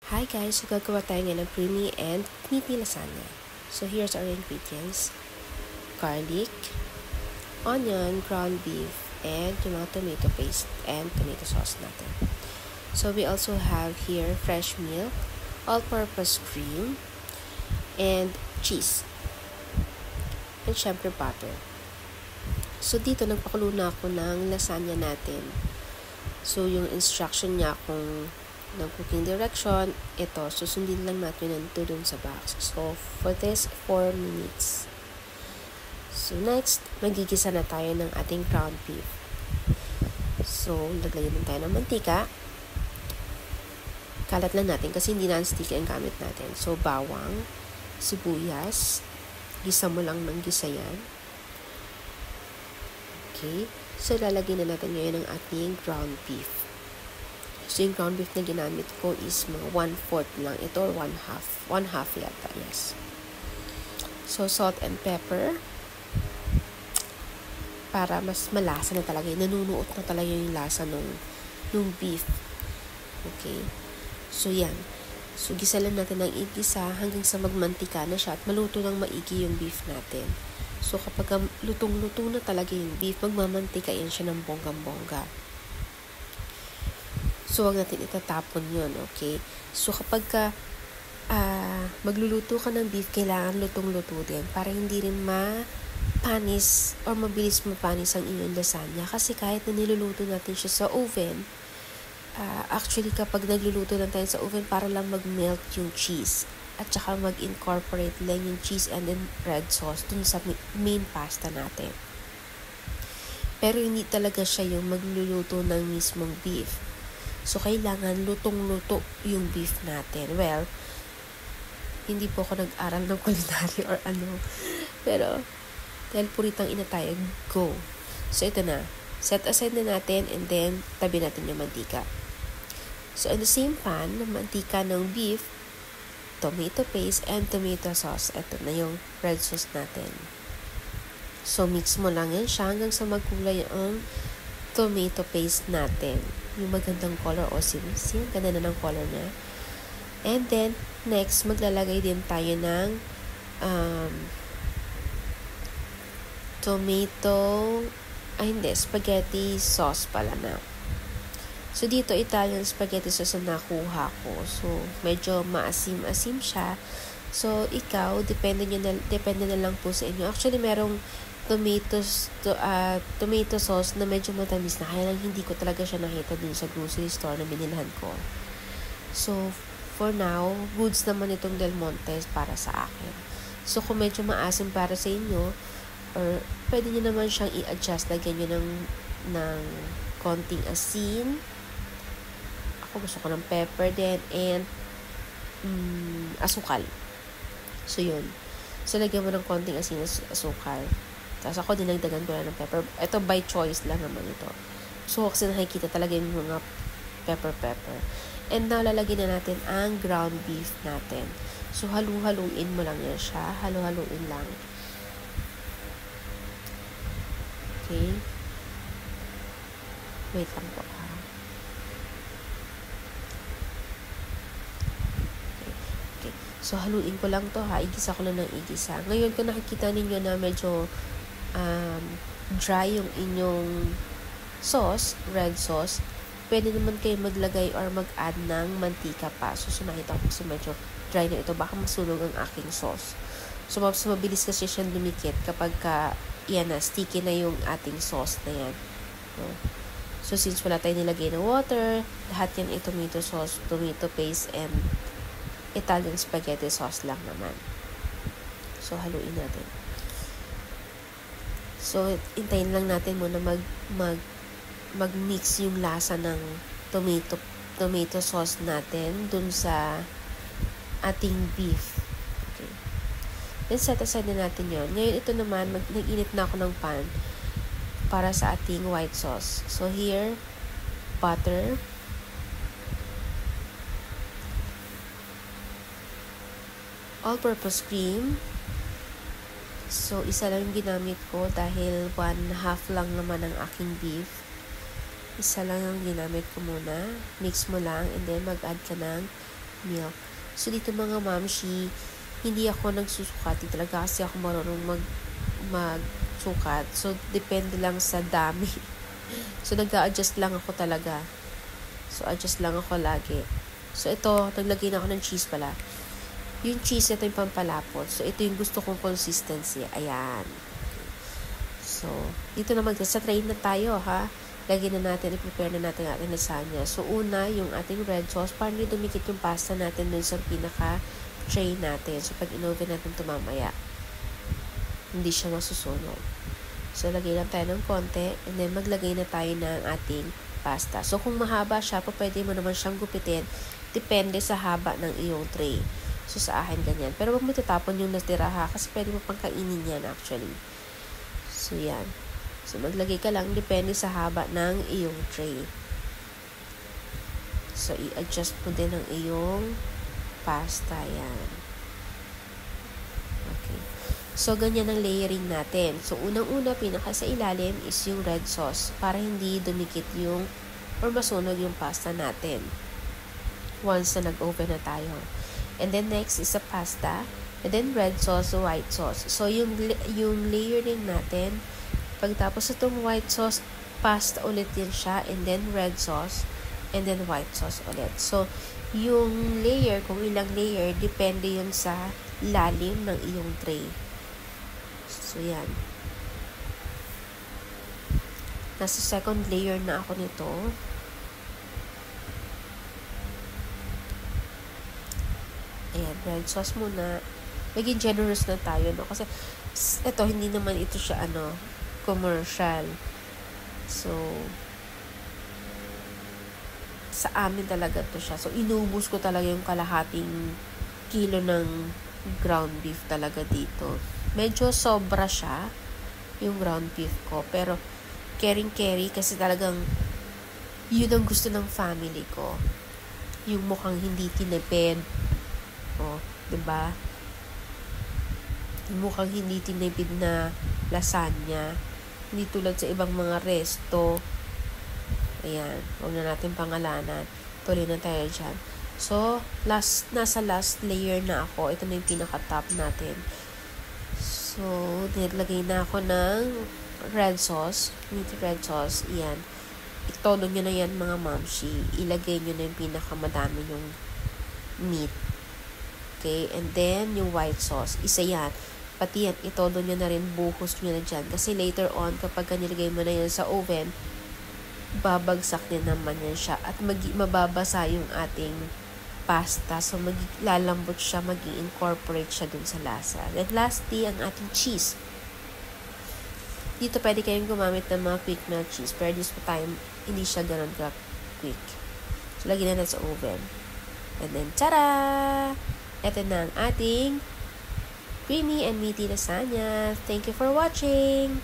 Hi guys! So gagawa tayo ngayon ng creamy and meaty lasagna. So here's our ingredients. Garlic, onion, ground beef, and yung mga tomato paste and tomato sauce natin. So we also have here fresh milk, all-purpose cream, and cheese. And syempre butter. So dito nagpakulo na ako ng lasagna natin. So yung instruction niya kung ng cooking direction, ito, susundin lang natin ito dun sa box. So, for this, 4 minutes. So, next, magigisa na tayo ng ating ground beef. So, laglayan din tayo ng mantika. Kalat lang natin kasi hindi non-stick ang gamit natin. So, bawang, sibuyas, gisa mo lang ng gisa yan. Okay. So, lalagyan na natin ngayon ang ating ground beef. So, yung ground beef na ginamit ko is mga 1/4 lang. Ito or 1/2. 1/2 yata, yes. So, salt and pepper. Para mas malasa na talaga. Nanunuot na talaga yung lasa nung beef. Okay. So, yan. So, gisa lang natin ng igisa hanggang sa magmantika na siya at maluto ng maigi yung beef natin. So, kapag lutong-luto na talaga yung beef, magmamantika yan siya ng bonggang-bongga. So, wag natin itatapon yun, okay? So, kapag magluluto ka ng beef, kailangan lutong-luto din para hindi rin mapanis or mabilis mapanis ang inyong lasagna. Kasi kahit na niluluto natin siya sa oven, actually kapag nagluluto lang tayo sa oven, para lang mag-melt yung cheese. At saka mag-incorporate lang yung cheese and then red sauce dun sa main pasta natin. Pero hindi talaga siya yung magluluto ng mismong beef. So, kailangan lutong-luto yung beef natin. Well, hindi po ako nag-aral ng culinary or ano. Pero, dahil puritang ina tayo, go. So, ito na. Set aside na natin and then, tabi natin yung mantika. So, in the same pan, mantika ng beef, tomato paste, and tomato sauce. Ito na yung red sauce natin. So, mix mo lang yan siya hanggang sa magkulay ang tomato paste natin. Yung magandang color o sim-sim. Ganda na ng color niya. And then, next, maglalagay din tayo ng spaghetti sauce pala na. So, dito, Italian spaghetti sauce na nakuha ko. So, medyo maasim-asim siya. So, ikaw, depende na lang po sa inyo. Actually, merong tomato sauce na medyo matamis na. Kaya lang hindi ko talaga siya nakita dun sa grocery store na binilhan ko. So, for now, goods naman itong Del Monte para sa akin. So, kung medyo maasim para sa inyo, or pwede nyo naman siyang i-adjust. Lagyan nyo ng konting asin. Ako gusto ko ng pepper din and asukal. So, yun. So, lagyan mo ng konting asin at asukal. Tapos ako dinagdagan ko lang ng pepper. Ito by choice lang naman ito. So, kasi nakikita talaga yung mga pepper. And now, lalagyan na natin ang ground beef natin. So, halu-haluin mo lang yan siya. Halu-haluin lang. Okay. Wait lang po. Okay. So, haluin ko lang to ha. Igisa ko lang ng igisa. Ngayon, kung nakikita ninyo na medyo dry yung inyong sauce, red sauce, pwede naman kayo maglagay or mag-add ng mantika pa. So, nakita ko kasi medyo dry na ito. Baka masunog ang aking sauce. So, mabilis kasi siyang dumikit kapag sticky na yung ating sauce na yan. So, since wala tayo nilagay na water, lahat yan ay tomato sauce, tomato paste, and Italian spaghetti sauce lang naman. So, haluin natin. So, hintayin lang natin muna mag-mix yung lasa ng tomato sauce natin dun sa ating beef. Okay. Then, set aside na natin yon. Ngayon, ito naman, nag-init na ako ng pan para sa ating white sauce. So, here, butter, all-purpose cream. So, isa lang yung ginamit ko dahil 1/2 lang naman ang aking beef. Isa lang ang ginamit ko muna. Mix mo lang and then mag-add ka ng milk. So, dito mga mamshi, hindi ako nagsusukati talaga kasi ako marunong magsukat. So, depende lang sa dami. So, nag-a-adjust lang ako talaga. So, adjust lang ako lagi. So, ito, naglagay na ako ng cheese pala. Yung cheese, ito yung pampalapot. So, ito yung gusto kong consistency. Ayan. So, dito naman, sa tray na tayo, ha? Lagyan na natin, i-prepare na natin ang ating lasagna. So, una, yung ating red sauce, para hindi dumikit yung pasta natin dun sa pinaka-tray natin. So, pag in-oven natin ito mamaya, hindi siya masusunog. So, lagay lang tayo ng konti, and then maglagay na tayo ng ating pasta. So, kung mahaba siya, pwede mo naman siyang gupitin. Depende sa haba ng iyong tray. So, sa akin, ganyan. Pero wag mo tatapon yung natira, ha? Kasi pwede mo pang kainin yan, actually. So, yan. So, maglagay ka lang, depende sa haba ng iyong tray. So, i-adjust mo din ang iyong pasta. Yan. Okay. So, ganyan ang layering natin. So, unang-una, pinaka sa ilalim is yung red sauce para hindi dumikit yung or masunog yung pasta natin once na nag-open na tayo. And then, next is the pasta. And then, red sauce, white sauce. So, yung layering natin, pagtapos itong white sauce, pasta ulit din siya, and then red sauce, and then white sauce ulit. So, yung layer, kung ilang layer, depende yun sa lalim ng iyong tray. So, yan. Nasa second layer na ako nito. Ayan, red sauce muna. Maging generous na tayo, no? Kasi, ito, hindi naman ito siya, commercial. So, sa amin talaga to siya. So, inubos ko talaga yung kalahating kilo ng ground beef talaga dito. Medyo sobra siya, yung ground beef ko. Pero, caring-carry kasi talagang yun ang gusto ng family ko. Yung mukhang hindi tinipid. O, diba? Yung mukhang hindi tinipid na lasagna. Hindi tulad sa ibang mga resto. Ayan. Huwag na natin pangalanan. Tuloy na tayo dyan. So, nasa last layer na ako. Ito na yung pinaka-top natin. So, nilagay na ako ng red sauce. Meat red sauce. Ayan. Itodo nyo na yan mga mamshi. Ilagay nyo na yung pinakamadami yung meat. Okay? And then, yung white sauce. Isa yan. Pati yan, itodo nyo na rin, buhos nyo na dyan. Kasi later on, kapag nilagay mo na yan sa oven, babagsak din naman yan siya. At mababasa yung ating pasta. So, lalambot siya, mag-incorporate siya dun sa lasa. And lastly, ang ating cheese. Dito pwede kayong gumamit ng mga quick melt cheese. Pero this time, hindi siya ganun ka-quick. So, lagyan na natin sa oven. And then, tara! Ito na ang ating creamy and meaty lasagna. Thank you for watching!